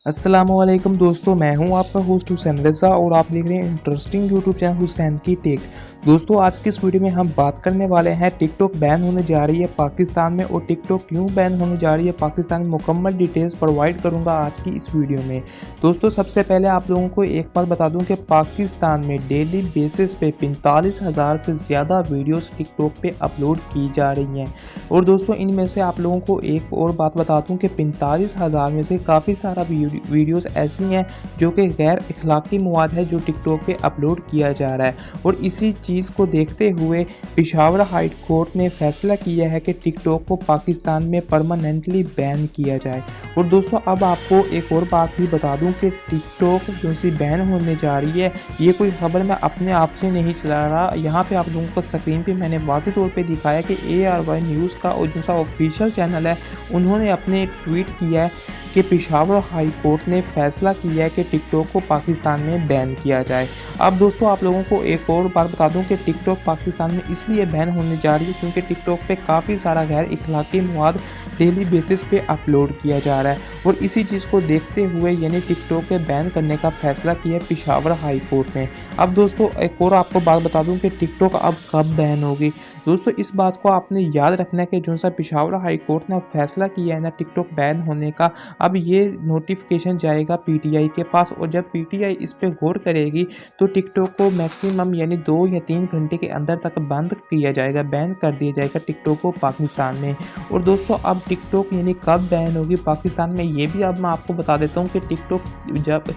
अस्सलामुअलैकुम दोस्तों, मैं हूं आपका होस्ट हुसैन रज़ा और आप देख रहे हैं इंटरेस्टिंग यूट्यूब चैनल हुसैन की टेक। दोस्तों, आज की इस वीडियो में हम बात करने वाले हैं टिकटॉक बैन होने जा रही है पाकिस्तान में और टिकटॉक क्यों बैन होने जा रही है पाकिस्तान में, मुकम्मल डिटेल्स प्रोवाइड करूंगा आज की इस वीडियो में। दोस्तों, सबसे पहले आप लोगों को एक बात बता दूं कि पाकिस्तान में डेली बेसिस पे 45,000 से ज़्यादा वीडियोज़ टिकटॉक पे अपलोड की जा रही हैं। और दोस्तों, इनमें से आप लोगों को एक और बात बता दूं कि 45,000 में से काफ़ी सारा वीडियोस ऐसी हैं जो कि गैर अखलाकी मवाद है जो टिकटॉक पे अपलोड किया जा रहा है। और इसी चीज़ को देखते हुए पेशावर हाई कोर्ट ने फैसला किया है कि टिकटॉक को पाकिस्तान में परमानेंटली बैन किया जाए। और दोस्तों, अब आपको एक और बात भी बता दूं कि टिकटॉक जो सी बैन होने जा रही है, ये कोई खबर मैं अपने आप से नहीं चला रहा। यहाँ पे आप लोगों को स्क्रीन पे मैंने वाज़ेह तौर पे दिखाया कि ARY न्यूज़ का और जो सा ऑफिशियल चैनल है, उन्होंने अपने ट्वीट किया है कि पेशावर हाई कोर्ट ने फैसला किया है कि टिकटॉक को पाकिस्तान में बैन किया जाए। अब दोस्तों, आप लोगों को एक और बात बता दूं कि टिकटॉक पाकिस्तान में इसलिए बैन होने जा रही है क्योंकि टिकटॉक पे काफ़ी सारा गैर इखलाकी मवाद डेली बेसिस पे अपलोड किया जा रहा है। और इसी चीज़ को देखते हुए यानी टिकटॉक के बैन करने का फैसला किया पेशावर हाई कोर्ट ने। अब दोस्तों, एक और आपको बात बता दूं कि टिकटॉक अब कब बैन होगी। दोस्तों, इस बात को आपने याद रखना है कि जो सा पेशावर हाई कोर्ट ने फैसला किया है ना टिकटॉक बैन होने का, अब ये नोटिफिकेशन जाएगा PTI के पास और जब PTI इस पे गौर करेगी तो टिकटॉक को मैक्सिमम यानी 2 या 3 घंटे के अंदर तक बंद किया जाएगा, बैन कर दिया जाएगा टिकटॉक को पाकिस्तान में। और दोस्तों, अब टिकटॉक यानी कब बैन होगी पाकिस्तान में, ये भी अब मैं आपको बता देता हूँ कि टिकटॉक जब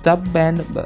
तब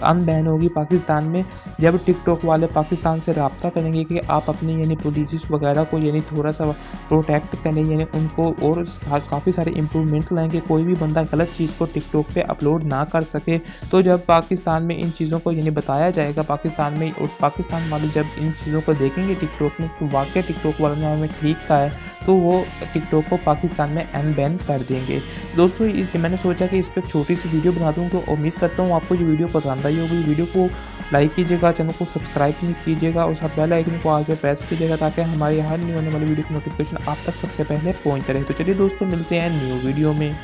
अनबैन होगी पाकिस्तान में जब टिकटॉक वाले पाकिस्तान से रब्ता करेंगे कि आप अपनी यानी पॉलिसीज़ वगैरह को यानी थोड़ा सा प्रोटेक्ट करें, यानी उनको और काफ़ी सारे इम्प्रूवमेंट लाएंगे, कोई भी बंदा गलत चीज़ को टिकटॉक पे अपलोड ना कर सके। तो जब पाकिस्तान में इन चीज़ों को यानी बताया जाएगा पाकिस्तान में, और पाकिस्तान वाले जब इन चीज़ों को देखेंगे टिकटॉक में कि वाकई टिकटॉक वालों ने हमें ठीक कहा है, तो वो टिकटॉक को पाकिस्तान में अनबैन कर देंगे। दोस्तों, मैंने सोचा कि इस पर छोटी सी वीडियो बना दूँ, तो उम्मीद करता हूँ आपको ये वीडियो पसंद आई होगी। वीडियो को लाइक कीजिएगा, चैनल को सब्सक्राइब कीजिएगा और साथ बेल आइकन को आगे प्रेस कीजिएगा ताकि हमारी हर न्यू आने वाली वीडियो की नोटिफिकेशन आप तक सबसे पहले पहुंचते रहे। तो चलिए दोस्तों, मिलते हैं न्यू वीडियो में।